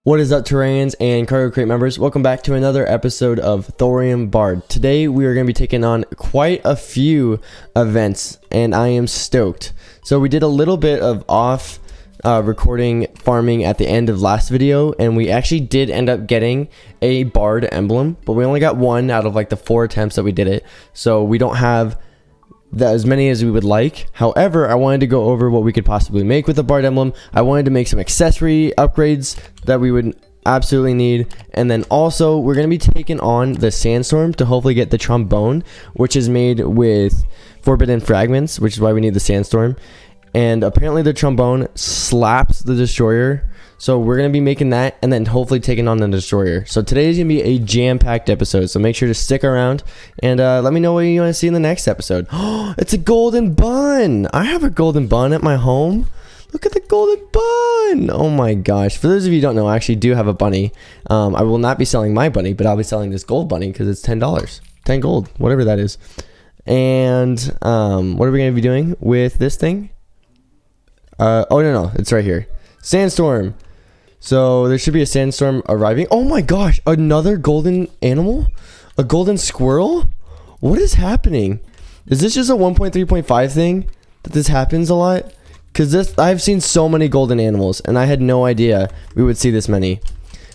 What is up, Terrarians and Kargoh Krate members? Welcome back to another episode of Thorium Bard. Today we are going to be taking on quite a few events, and I am stoked. So we did a little bit of off recording farming at the end of last video, and we actually did end up getting a Bard emblem, but we only got one out of like the 4 attempts that we did it. So we don't have as many as we would like. However, I wanted to go over what we could possibly make with the Bard emblem. I wanted to make some accessory upgrades that we would absolutely need, and then also we're going to be taking on the sandstorm to hopefully get the trombone, which is made with forbidden fragments, which is why we need the sandstorm. And apparently the trombone slaps the destroyer, so we're going to be making that and then hopefully taking on the destroyer. So today is going to be a jam-packed episode, so make sure to stick around and let me know what you want to see in the next episode. Oh, it's a golden bun. I have a golden bun at my home. Look at the golden bun. Oh my gosh. For those of you who don't know, I actually do have a bunny. I will not be selling my bunny, but I'll be selling this gold bunny because it's $10. 10 gold, whatever that is. And what are we going to be doing with this thing? Oh, no, it's right here. Sandstorm. So there should be a sandstorm arriving. Oh my gosh, another golden animal? A golden squirrel? What is happening? Is this just a 1.3.5 thing that this happens a lot? Because I've seen so many golden animals, and I had no idea we would see this many.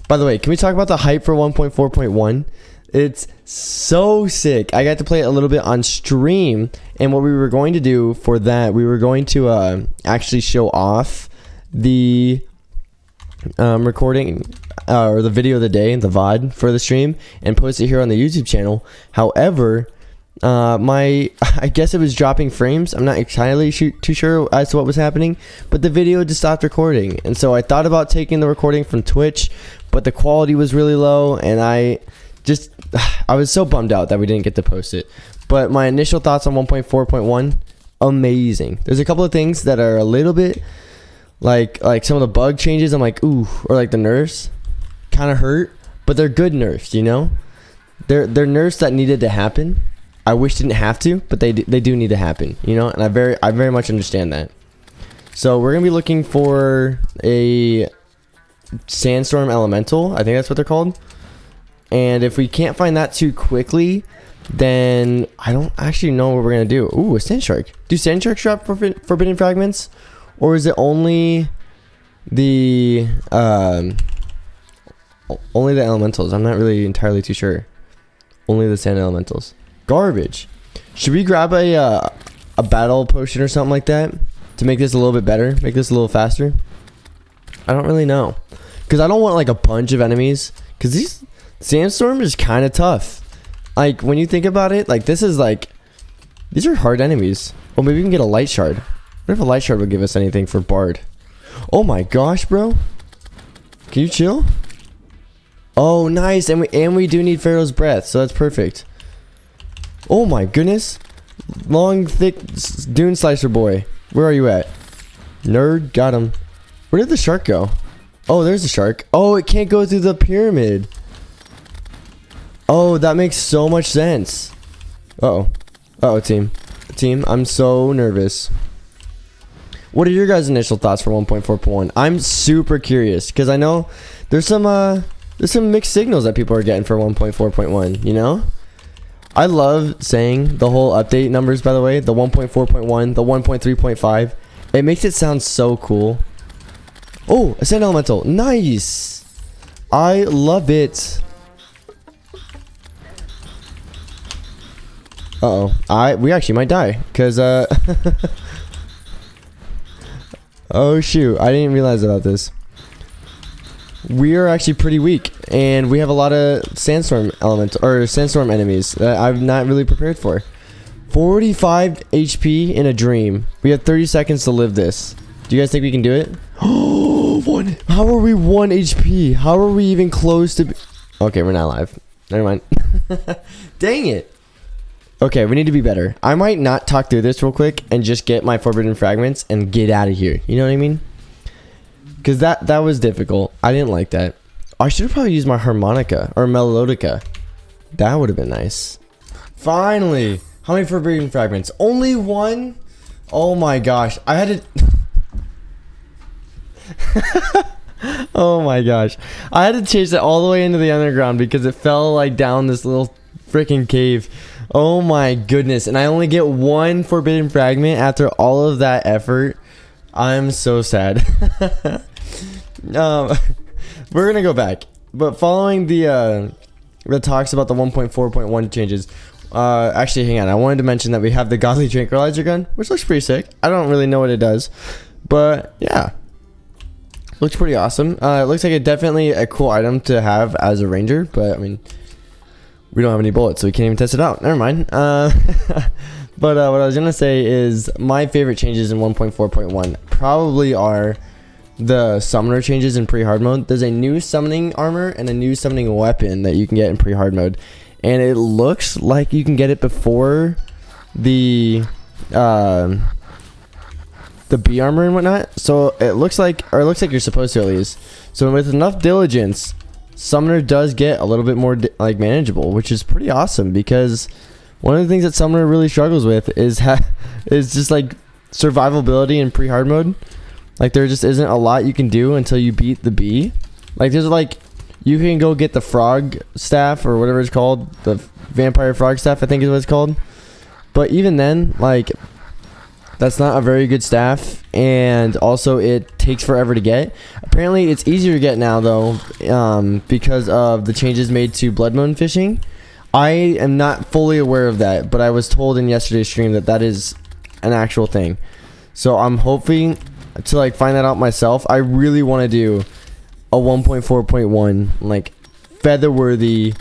By the way, can we talk about the hype for 1.4.1? It's so sick. I got to play it a little bit on stream, and what we were going to do for that, we were going to actually show off the recording or the video of the day, the VOD for the stream, and post it here on the YouTube channel. However, I guess it was dropping frames. I'm not entirely too sure as to what was happening, but the video just stopped recording, and so I thought about taking the recording from Twitch, but the quality was really low, and I was so bummed out that we didn't get to post it. But my initial thoughts on 1.4.1, amazing. There's a couple of things that are a little bit like some of the bug changes, I'm like, ooh, or like the nerfs kind of hurt, but they're good nerfs, you know? They're nerfs that needed to happen. I wish didn't have to, but they do need to happen, you know? And I very much understand that. So we're gonna be looking for a sandstorm elemental. I think that's what they're called. And if we can't find that too quickly, then I don't actually know what we're gonna do. Ooh, a sand shark. Do sand sharks drop forbidden fragments, or is it only the elementals? I'm not really entirely too sure. Only the sand elementals. Garbage. Should we grab a battle potion or something like that to make this a little bit better? Make this a little faster? I don't really know, because I don't want like a bunch of enemies, because these sandstorm is kind of tough. Like when you think about it, like this is like, these are hard enemies. Well, maybe we can get a light shard. What if a light shard would give us anything for Bard? Oh my gosh, bro. Can you chill? Oh, nice. And we do need Pharaoh's breath, so that's perfect. Oh my goodness. Long, thick dune slicer boy. Where are you at? Nerd, got him. Where did the shark go? Oh, there's the shark. Oh, it can't go through the pyramid. Oh, that makes so much sense. Uh-oh. Uh-oh, team. Team, I'm so nervous. What are your guys' initial thoughts for 1.4.1? I'm super curious, because I know there's some mixed signals that people are getting for 1.4.1, you know? I love saying the whole update numbers, by the way. The 1.4.1, the 1.3.5. It makes it sound so cool. Oh, a sand elemental. Nice. I love it. Uh-oh. We actually might die, because, oh, shoot. I didn't realize about this. We are actually pretty weak, and we have a lot of sandstorm enemies that I'm not really prepared for. 45 HP in a dream. We have 30 seconds to live this. Do you guys think we can do it? Oh, one. How are we 1 HP? How are we even close to... Okay, we're not alive. Never mind. Dang it. Okay, we need to be better. I might not talk through this real quick and just get my forbidden fragments and get out of here. You know what I mean? Because that was difficult. I didn't like that. I should have probably used my harmonica or melodica. That would have been nice. Finally. How many forbidden fragments? Only 1? Oh my gosh. I had to... Oh my gosh. I had to chase it all the way into the underground because it fell like down this little freaking cave. Oh my goodness. And I only get one forbidden fragment after all of that effort. I'm so sad. We're gonna go back. But following the talks about the 1.4.1 changes, actually hang on, I wanted to mention that we have the Godly Tranquilizer gun, which looks pretty sick. I don't really know what it does, but yeah, looks pretty awesome. It looks like definitely a cool item to have as a ranger, but I mean, we don't have any bullets, so we can't even test it out. Never mind. But what I was gonna say is my favorite changes in 1.4.1 probably are the summoner changes in pre-hard mode. There's a new summoning armor and a new summoning weapon that you can get in pre-hard mode, and it looks like you can get it before the B armor and whatnot. So it looks like you're supposed to, at least. So with enough diligence, summoner does get a little bit more like manageable, which is pretty awesome, because one of the things that summoner really struggles with is just like survivability in pre-hard mode. Like there just isn't a lot you can do until you beat the bee. Like there's like, you can go get the frog staff or whatever it's called, the vampire frog staff I think is what it's called. But even then, like, that's not a very good staff, and also it takes forever to get. Apparently it's easier to get now though, because of the changes made to blood moon fishing. I am not fully aware of that, but I was told in yesterday's stream that that is an actual thing. So I'm hoping to like find that out myself. I really want to do a 1.4.1 like featherworthy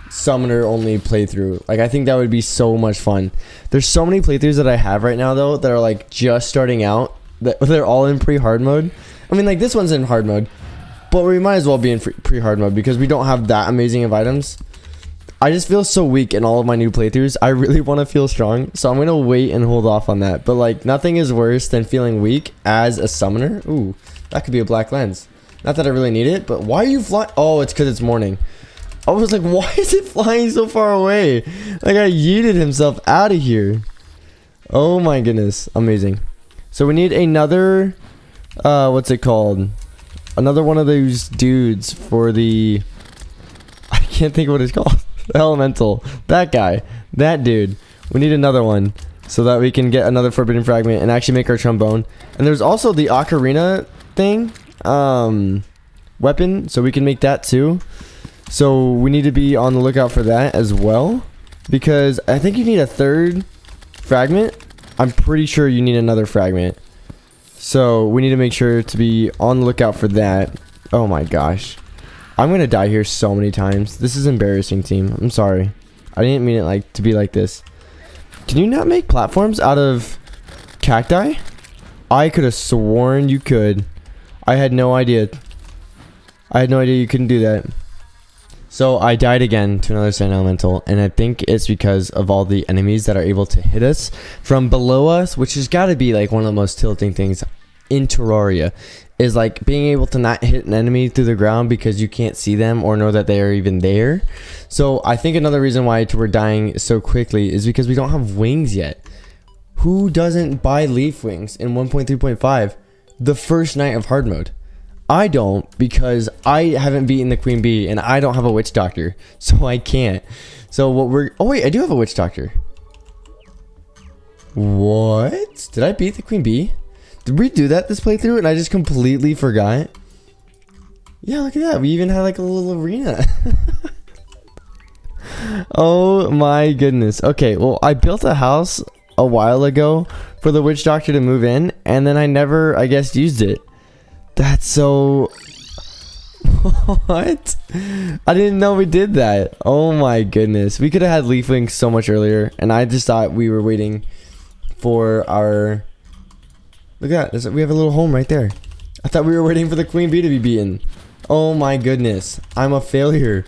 summoner only playthrough. Like I think that would be so much fun. There's so many playthroughs that I have right now though that are like just starting out, that they're all in pre-hard mode. I mean, like this one's in hard mode, but we might as well be in pre-hard mode because we don't have that amazing of items. I just feel so weak in all of my new playthroughs. I really want to feel strong, so I'm gonna wait and hold off on that. But like, nothing is worse than feeling weak as a summoner. Ooh, that could be a black lens. Not that I really need it, but why are you flying? Oh, it's because it's morning. I was like, why is it flying so far away? Like, I yeeted himself out of here. Oh my goodness, amazing. So we need another, what's it called? Another one of those dudes for the, I can't think of what it's called. Elemental. That guy. That dude. We need another one so that we can get another forbidden fragment and actually make our trombone. And there's also the ocarina thing, weapon, so we can make that too. So we need to be on the lookout for that as well, because I think you need a third fragment. I'm pretty sure you need another fragment. So we need to make sure to be on the lookout for that. Oh my gosh. I'm gonna die here so many times. This is embarrassing, team. I'm sorry. I didn't mean it like to be like this. Can you not make platforms out of cacti? I could have sworn you could. I had no idea. I had no idea you couldn't do that. So I died again to another sand elemental, and I think it's because of all the enemies that are able to hit us from below us, which has got to be like one of the most tilting things in Terraria, is like being able to not hit an enemy through the ground because you can't see them or know that they are even there. So I think another reason why we're dying so quickly is because we don't have wings yet. Who doesn't buy leaf wings in 1.3.5 the first night of hard mode? I don't, because I haven't beaten the queen bee and I don't have a witch doctor, so I can't. So what we're, oh wait, I do have a witch doctor. What? Did I beat the queen bee? Did we do that this playthrough and I just completely forgot? Yeah, look at that. We even had like a little arena. Oh my goodness. Okay, well, I built a house a while ago for the witch doctor to move in, and then I never, I guess, used it. That's so... What? I didn't know we did that. Oh my goodness. We could have had leaf wings so much earlier, and I just thought we were waiting for our... Look at that. We have a little home right there. I thought we were waiting for the queen bee to be beaten. Oh my goodness. I'm a failure.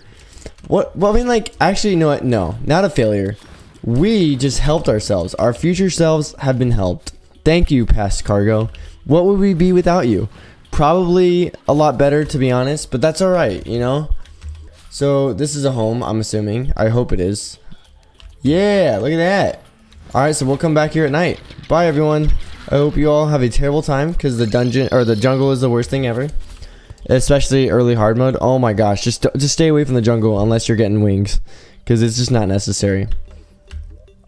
What? Well, I mean, like, actually, you know what? No, not a failure. We just helped ourselves. Our future selves have been helped. Thank you, past Kargoh. What would we be without you? Probably a lot better, to be honest, but that's alright, you know? So, this is a home, I'm assuming. I hope it is. Yeah, look at that. Alright, so we'll come back here at night. Bye, everyone. I hope you all have a terrible time, because the dungeon, or the jungle is the worst thing ever. especially early hard mode. Oh my gosh, just stay away from the jungle unless you're getting wings, because it's just not necessary.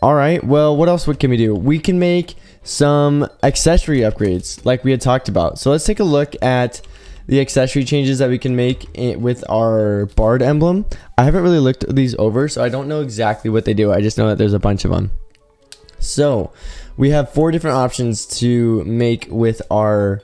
All right, well, what else can we do? We can make some accessory upgrades like we had talked about. So let's take a look at the accessory changes that we can make with our Bard emblem. I haven't really looked these over, so I don't know exactly what they do. I just know that there's a bunch of them. So we have 4 different options to make with our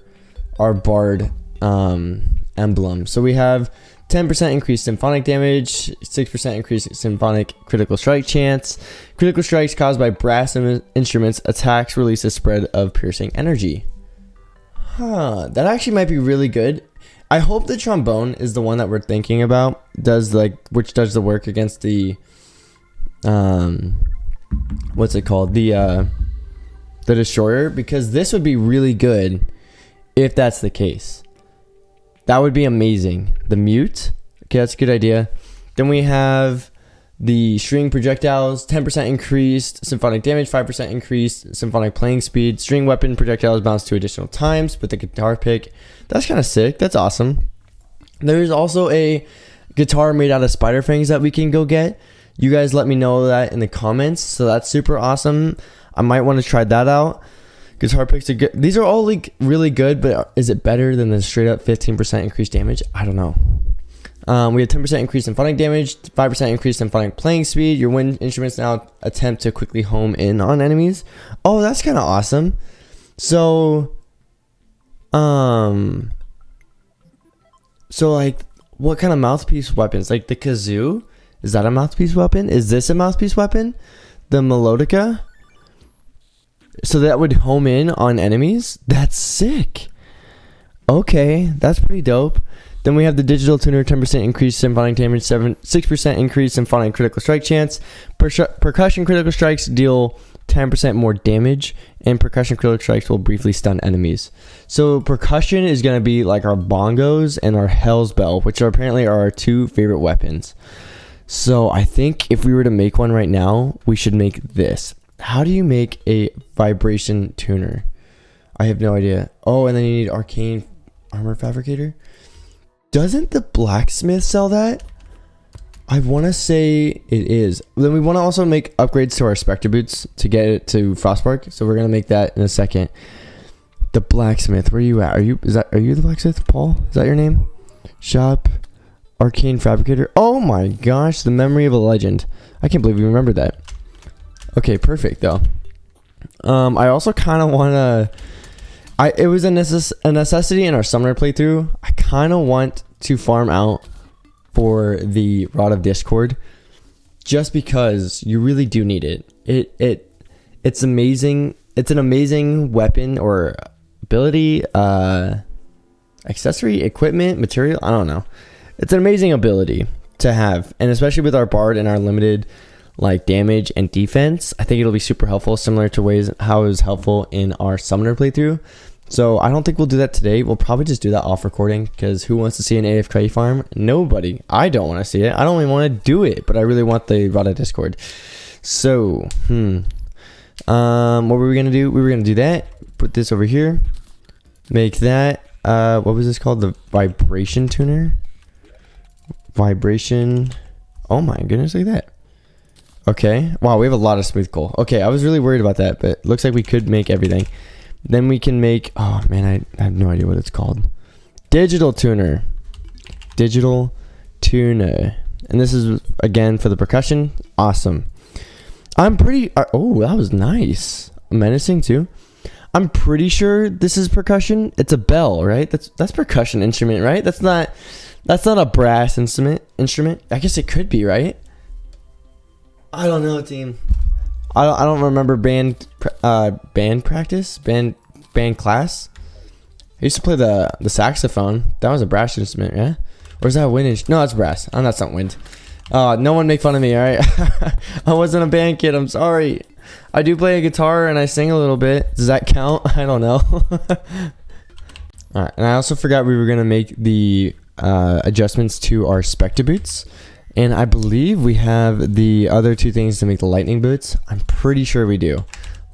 Bard emblem. So we have 10% increased symphonic damage, 6% increased symphonic critical strike chance. Critical strikes caused by brass instruments attacks release a spread of piercing energy. That actually might be really good. I hope the trombone is the one that we're thinking about. Which does the work against the what's it called? The destroyer, because this would be really good if that's the case. That would be amazing. The mute. Okay, that's a good idea. Then we have the string projectiles, 10% increased symphonic damage, 5% increased symphonic playing speed. String weapon projectiles bounce 2 additional times with the guitar pick. That's kind of sick. That's awesome. There's also a guitar made out of spider fangs that we can go get. You guys let me know that in the comments. So that's super awesome. I might want to try that out. Guitar picks are good. These are all like really good, but is it better than the straight up 15% increased damage? I don't know. We have 10% increase in symphonic damage, 5% increase in symphonic playing speed. Your wind instruments now attempt to quickly home in on enemies. Oh, that's kind of awesome. So, like, what kind of mouthpiece weapons? Like the kazoo? Is that a mouthpiece weapon? Is this a mouthpiece weapon? The melodica? So that would home in on enemies? That's sick. Okay, that's pretty dope. Then we have the digital tuner, 10% increased symphonic damage, 6% increased symphonic critical strike chance. Percussion critical strikes deal 10% more damage, and percussion critical strikes will briefly stun enemies. So percussion is going to be like our bongos and our Hell's Bell, which are apparently our 2 favorite weapons. So I think if we were to make one right now, we should make this. How do you make a vibration tuner? I have no idea. Oh, and then you need arcane armor fabricator. Doesn't the blacksmith sell that? I want to say it is. Then we want to also make upgrades to our Spectre boots to get it to Frostbark. So we're gonna make that in a second. The blacksmith, where are you at? Are you the blacksmith, Paul? Is that your name? Shop, arcane fabricator. Oh my gosh, the memory of a legend. I can't believe we remembered that. Okay, perfect though. I also kind of want to. It was a necessity in our summoner playthrough. I kind of want to farm out for the Rod of Discord, just because you really do need it. It's amazing. It's an amazing weapon or ability, accessory, equipment, material. I don't know. It's an amazing ability to have, and especially with our Bard and our limited like damage and defense, I think it'll be super helpful, similar to how it was helpful in our summoner playthrough. So I don't think we'll do that today. We'll probably just do that off recording, because who wants to see an AFK farm? Nobody. I don't want to see it. I don't even want to do it, but I really want the Rod of Discord. So, what were we gonna do? We were gonna do that. Put this over here. Make that. What was this called? The vibration tuner. Vibration. Oh my goodness! Look at that. Okay. Wow, we have a lot of smooth coal. Okay, I was really worried about that, but looks like we could make everything. Then we can make, oh man, I have no idea what it's called. Digital tuner. Digital tuner. And this is, again, for the percussion. Awesome. I'm pretty, oh, that was nice. Menacing too. I'm pretty sure this is percussion. It's a bell, right? That's percussion instrument, right? That's not a brass instrument. I guess it could be, right? I don't know, team. I don't remember band practice, band class. I used to play the saxophone. That was a brass instrument, yeah? Or is that a wind instrument? No, that's brass. Oh, that's not wind. No one make fun of me, all right? I wasn't a band kid. I'm sorry. I do play a guitar and I sing a little bit. Does that count? I don't know. All right, and I also forgot we were gonna make the adjustments to our Spectre boots. And I believe we have the other 2 things to make the lightning boots. I'm pretty sure we do.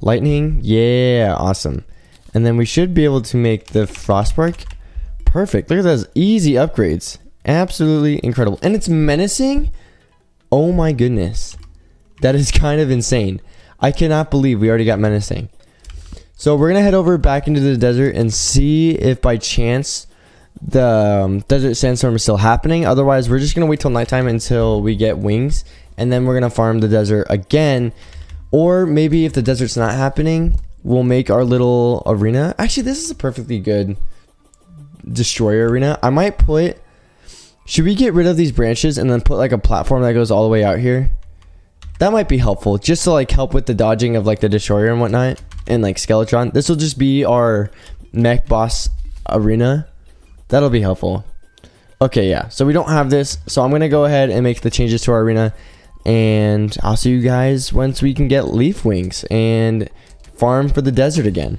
Lightning, yeah, awesome. And then we should be able to make the Frostbark perfect. Look at those easy upgrades. Absolutely incredible. And it's menacing. Oh my goodness. That is kind of insane. I cannot believe we already got menacing. So we're going to head over back into the desert and see if by chance the desert sandstorm is still happening. Otherwise, we're just going to wait till nighttime until we get wings. And then we're going to farm the desert again. Or maybe if the desert's not happening, we'll make our little arena. Actually, this is a perfectly good destroyer arena. I might put... Should we get rid of these branches and then put like a platform that goes all the way out here? That might be helpful, just to like help with the dodging of like the destroyer and whatnot, and like Skeletron. This will just be our mech boss arena. That'll be helpful. Okay, yeah. So we don't have this, so I'm gonna go ahead and make the changes to our arena, and I'll see you guys once we can get leaf wings and farm for the desert again.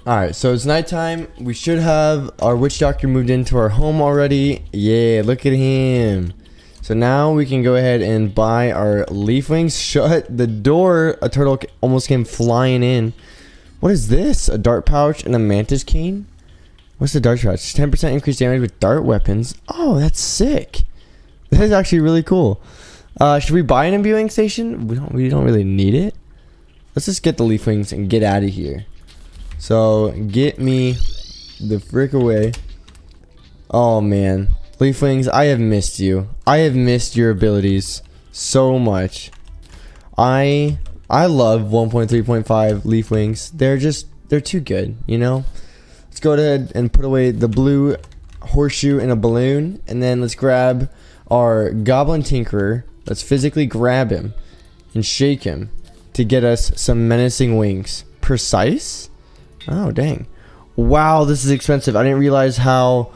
Alright, so it's nighttime. We should have our witch doctor moved into our home already. Yeah, look at him. So now we can go ahead and buy our leaf wings. Shut the door. A turtle almost came flying in. What is this? A dart pouch and a mantis cane? What's the dart pouch? 10% increased damage with dart weapons. Oh, that's sick. That is actually really cool. Should we buy an imbuing station? We don't really need it. Let's just get the leaf wings and get out of here. So, get me the frick away. Oh, man. Leaf wings, I have missed you. I have missed your abilities so much. I love 1.3.5 leaf wings. They're too good, you know? Let's go ahead and put away the blue horseshoe in a balloon. And then let's grab our goblin tinkerer. Let's physically grab him and shake him to get us some menacing wings. Precise? Oh, dang. Wow, this is expensive. I didn't realize how...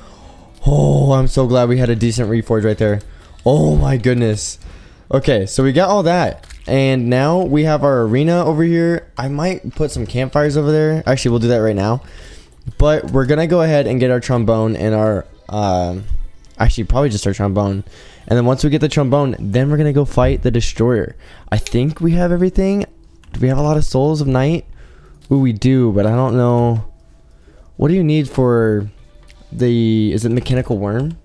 Oh, I'm so glad we had a decent reforge right there. Oh, my goodness. Okay, so we got all that. And now we have our arena over here. I might put some campfires over there. Actually, we'll do that right now. But we're going to go ahead and get our trombone and our... actually, probably just our trombone. And then once we get the trombone, then we're going to go fight the destroyer. I think we have everything. Do we have a lot of souls of night? Ooh, we do, but I don't know. What do you need for the... Is it mechanical worm?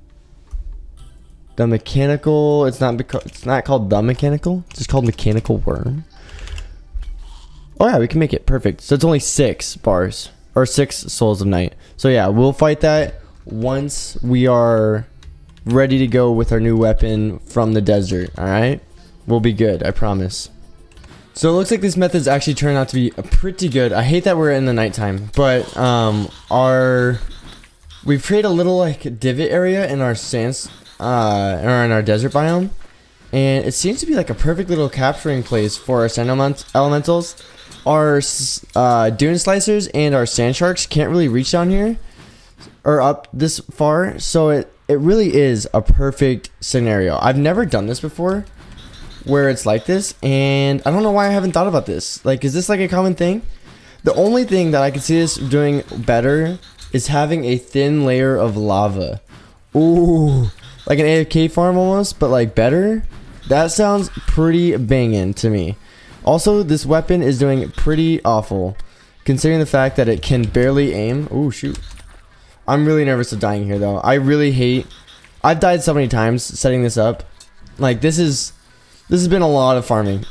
The mechanical... It's not called the mechanical. It's just called mechanical worm. Oh, yeah, we can make it. Perfect. So it's only 6 bars. Or 6 souls of night. So, yeah, we'll fight that once we are ready to go with our new weapon from the desert. Alright? We'll be good. I promise. So it looks like this method's actually turned out to be pretty good. I hate that we're in the nighttime, but we've created a little like divot area in our sands or in our desert biome, and it seems to be like a perfect little capturing place for our sand elementals. Our dune slicers and our sand sharks can't really reach down here or up this far, so it really is a perfect scenario. I've never done this before, where it's like this, and I don't know why I haven't thought about this. Like, is this like a common thing? The only thing that I can see this doing better is having a thin layer of lava. Ooh, like an AFK farm almost, but like better. That sounds pretty banging to me. Also, this weapon is doing pretty awful, considering the fact that it can barely aim. Ooh, shoot. I'm really nervous of dying here, though. I really hate... I've died so many times setting this up. Like, this has been a lot of farming.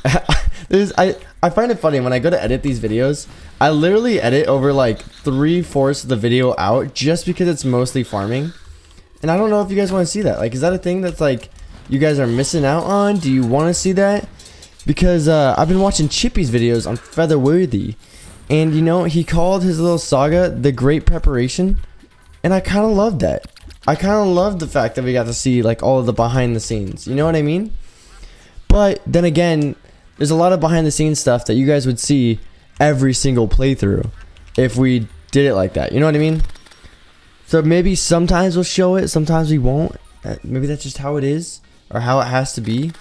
I find it funny when I go to edit these videos. I literally edit over like 3/4 of the video out just because it's mostly farming. And I don't know if you guys want to see that. Like, is that a thing that's like you guys are missing out on? Do you want to see that? Because I've been watching Chippy's videos on Featherworthy, and you know, he called his little saga The Great Preparation, and I kind of loved that. I kind of loved the fact that we got to see like all of the behind the scenes. You know what I mean? But then again, there's a lot of behind the scenes stuff that you guys would see every single playthrough if we did it like that. You know what I mean? So maybe sometimes we'll show it, sometimes we won't. Maybe that's just how it is or how it has to be.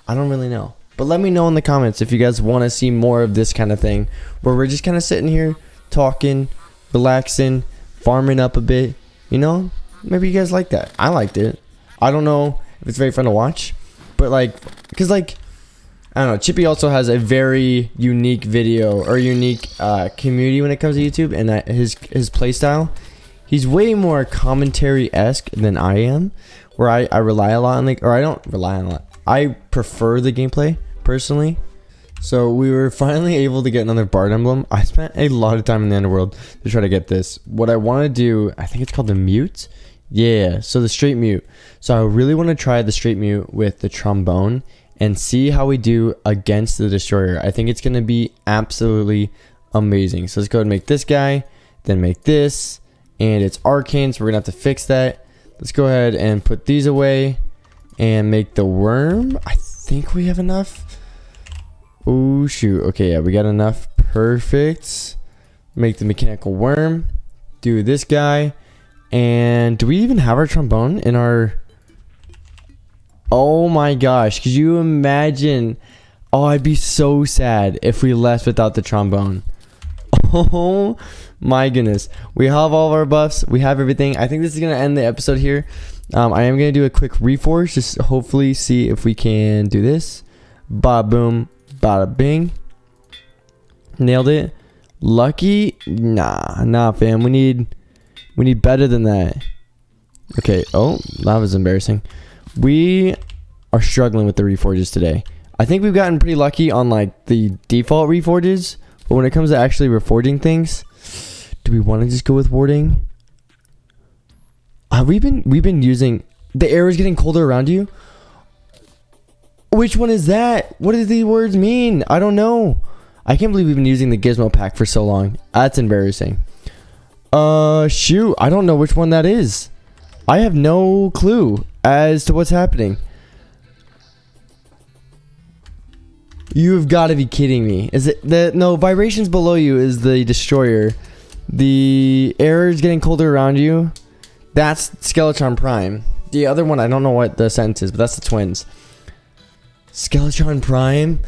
I don't really know. But let me know in the comments if you guys want to see more of this kind of thing where we're just kind of sitting here talking, relaxing, farming up a bit. You know? Maybe you guys like that. I liked it. I don't know if it's very fun to watch. But like, because like, I don't know, Chippy also has a very unique video or unique community when it comes to YouTube, and his playstyle. He's way more commentary-esque than I am, where I rely a lot on or I don't rely on a lot. I prefer the gameplay personally. So we were finally able to get another Bard emblem. I spent a lot of time in the underworld to try to get this. What I want to do, I think it's called the mute. Yeah, so the straight mute. So I really want to try the straight mute with the trombone and see how we do against the destroyer. I think it's going to be absolutely amazing. So let's go ahead and make this guy, then make this. And it's arcane, so we're going to have to fix that. Let's go ahead and put these away and make the worm. I think we have enough. Oh, shoot. Okay, yeah, we got enough. Perfect. Make the mechanical worm. Do this guy. And do we even have our trombone in our... Oh my gosh. Could you imagine? Oh, I'd be so sad if we left without the trombone. Oh my goodness. We have all of our buffs. We have everything. I think this is going to end the episode here. I am going to do a quick reforge. Just hopefully see if we can do this. Bada boom. Bada bing. Nailed it. Lucky? Nah, fam. We need better than that. Okay. Oh, that was embarrassing. We are struggling with the reforges today. I think we've gotten pretty lucky on like the default reforges, but when it comes to actually reforging things, do we want to just go with warding? We've been using the air is getting colder around you. Which one is that? What do these words mean? I don't know. I can't believe we've been using the gizmo pack for so long. That's embarrassing. Shoot, I don't know which one that is. I have no clue as to what's happening. You've got to be kidding me. Is it the no vibrations below you is the destroyer? The air is getting colder around you. That's Skeletron Prime. The other one, I don't know what the sentence is, but that's the twins. Skeletron Prime.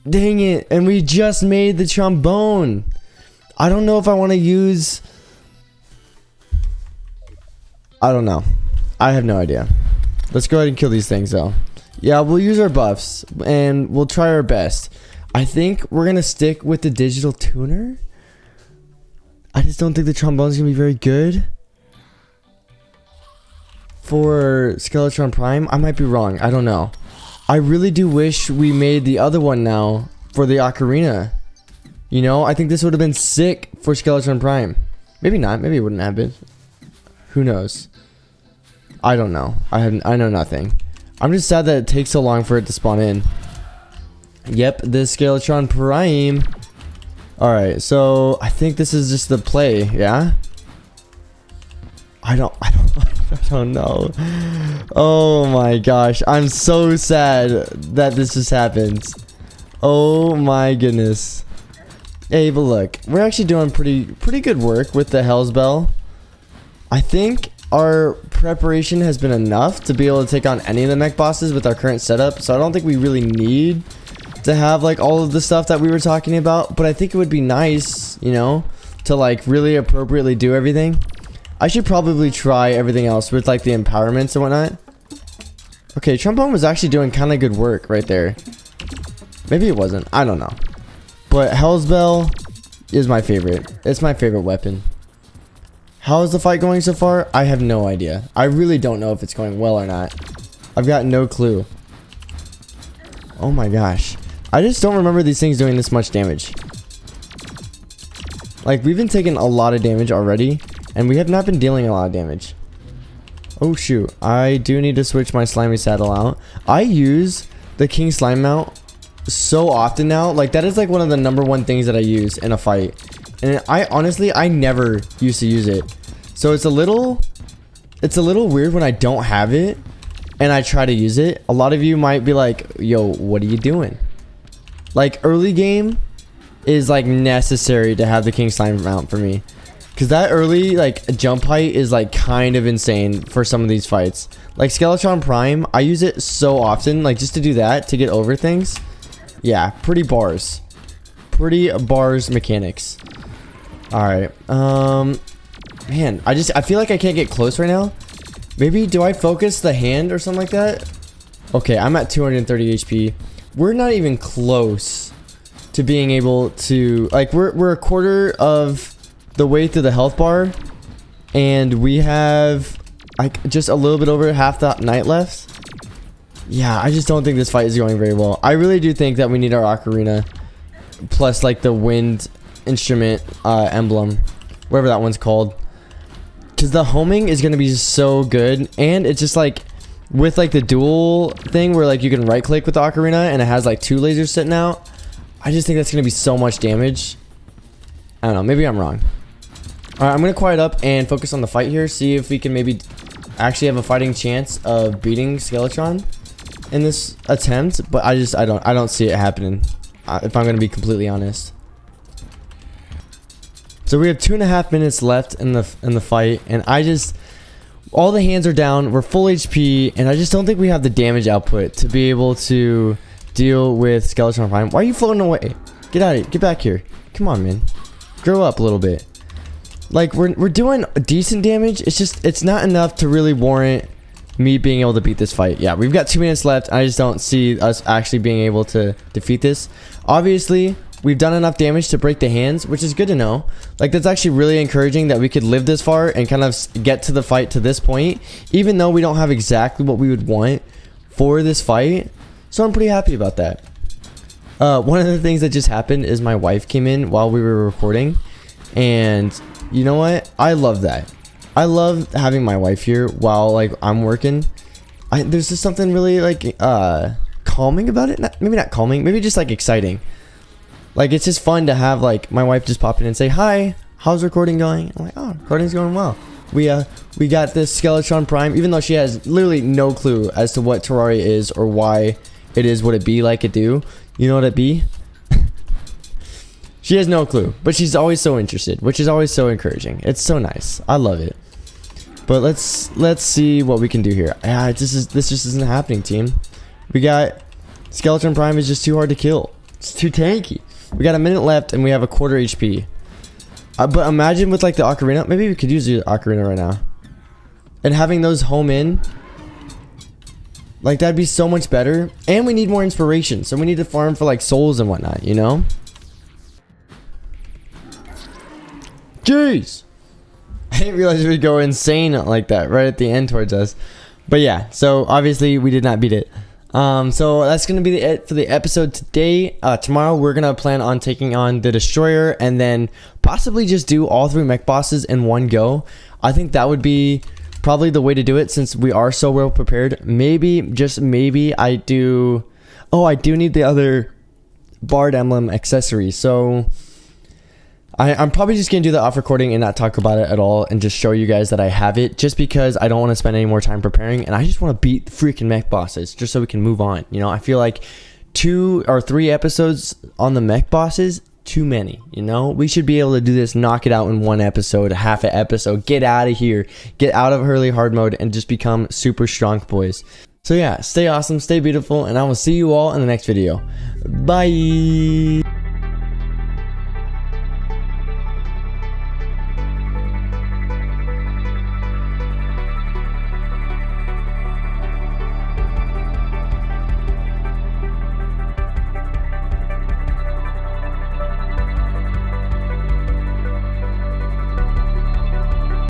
Dang it! And we just made the trombone. I don't know if I want to use. I don't know. I have no idea. Let's go ahead and kill these things though. Yeah, we'll use our buffs and we'll try our best. I think we're gonna stick with the digital tuner. I just don't think the trombone's gonna be very good for Skeletron Prime. I might be wrong. I don't know. I really do wish we made the other one now for the ocarina. You know, I think this would have been sick for Skeletron Prime. Maybe not. Maybe it wouldn't have been. Who knows? I don't know. I know nothing. I'm just sad that it takes so long for it to spawn in. Yep, this Skeletron Prime. Alright, so I think this is just the play, yeah? I don't know. Oh my gosh, I'm so sad that this just happens. Oh my goodness. Hey, but look, we're actually doing pretty good work with the Hell's Bell. I think our preparation has been enough to be able to take on any of the mech bosses with our current setup, so I don't think we really need to have like all of the stuff that we were talking about, but I think it would be nice, you know, to like really appropriately do everything. I should probably try everything else with like the empowerments and whatnot. Okay, Trombone was actually doing kind of good work right there. Maybe it wasn't. I don't know. But Hell's Bell is my favorite. It's my favorite weapon. How is the fight going so far? I have no idea. I really don't know if it's going well or not. I've got no clue. Oh my gosh. I just don't remember these things doing this much damage. Like, we've been taking a lot of damage already, and we have not been dealing a lot of damage. Oh shoot. I do need to switch my slimy saddle out. I use the King Slime mount so often now. Like, that is like one of the #1 things that I use in a fight. And I never used to use it. So it's a little weird when I don't have it and I try to use it. A lot of you might be like, yo, what are you doing? Like, early game is like necessary to have the King Slime mount for me. Because that early like jump height is like kind of insane for some of these fights. Like Skeletron Prime, I use it so often, like just to do that, to get over things. Yeah, pretty bars. Pretty bars mechanics. Alright, man, I feel like I can't get close right now. Maybe, do I focus the hand or something like that? Okay, I'm at 230 HP. We're not even close to being able to, like, we're a quarter of the way through the health bar, and we have like just a little bit over half the night left. Yeah, I just don't think this fight is going very well. I really do think that we need our ocarina plus like the wind instrument emblem, whatever that one's called, because the homing is going to be so good. And it's just like with like the dual thing where like you can right click with the ocarina and it has like 2 lasers sitting out. I just think that's going to be so much damage. I don't know, maybe I'm wrong. Alright, I'm going to quiet up and focus on the fight here, see if we can maybe actually have a fighting chance of beating Skeletron in this attempt, but I don't see it happening, if I'm going to be completely honest. So we have 2.5 minutes left in the fight, and all the hands are down, we're full HP, and I just don't think we have the damage output to be able to deal with Skeletron Prime. Why are you floating away? Get out of here, get back here. Come on, man. Grow up a little bit. Like, we're doing decent damage, it's not enough to really warrant me being able to beat this fight. Yeah, we've got 2 minutes left. I just don't see us actually being able to defeat this. Obviously, we've done enough damage to break the hands, which is good to know. Like, that's actually really encouraging that we could live this far and kind of get to the fight to this point, even though we don't have exactly what we would want for this fight. So I'm pretty happy about that. One of the things that just happened is my wife came in while we were recording, and you know what? I love that. I love having my wife here while like I'm working. There's just something really like calming about it. Maybe not calming, maybe just like exciting. Like, it's just fun to have like my wife just pop in and say, "Hi, how's recording going?" I'm like, "Oh, recording's going well. We got this Skeletron Prime," even though she has literally no clue as to what Terraria is or why it is what it be like it do. You know what it be? She has no clue, but she's always so interested, which is always so encouraging. It's so nice. I love it. But let's see what we can do here. Yeah, this just isn't happening, team. We got Skeletron Prime is just too hard to kill. It's too tanky. We got a minute left and we have a 1/4 HP. But imagine with like the ocarina. Maybe we could use the ocarina right now. And having those home in, like, that'd be so much better. And we need more inspiration, so we need to farm for like souls and whatnot, you know? Jeez! I didn't realize we would go insane like that right at the end towards us. But yeah, so obviously we did not beat it. So that's going to be it for the episode today. Tomorrow we're going to plan on taking on the Destroyer and then possibly just do all 3 mech bosses in one go. I think that would be probably the way to do it since we are so well prepared. Maybe, just maybe, I do need the other Bard emblem accessory. So I'm probably just going to do the off recording and not talk about it at all and just show you guys that I have it, just because I don't want to spend any more time preparing and I just want to beat the freaking mech bosses just so we can move on. You know, I feel like 2 or 3 episodes on the mech bosses, too many. You know, we should be able to do this, knock it out in 1 episode, half an episode, get out of here, get out of early hard mode and just become super strong, boys. So yeah, stay awesome, stay beautiful, and I will see you all in the next video. Bye.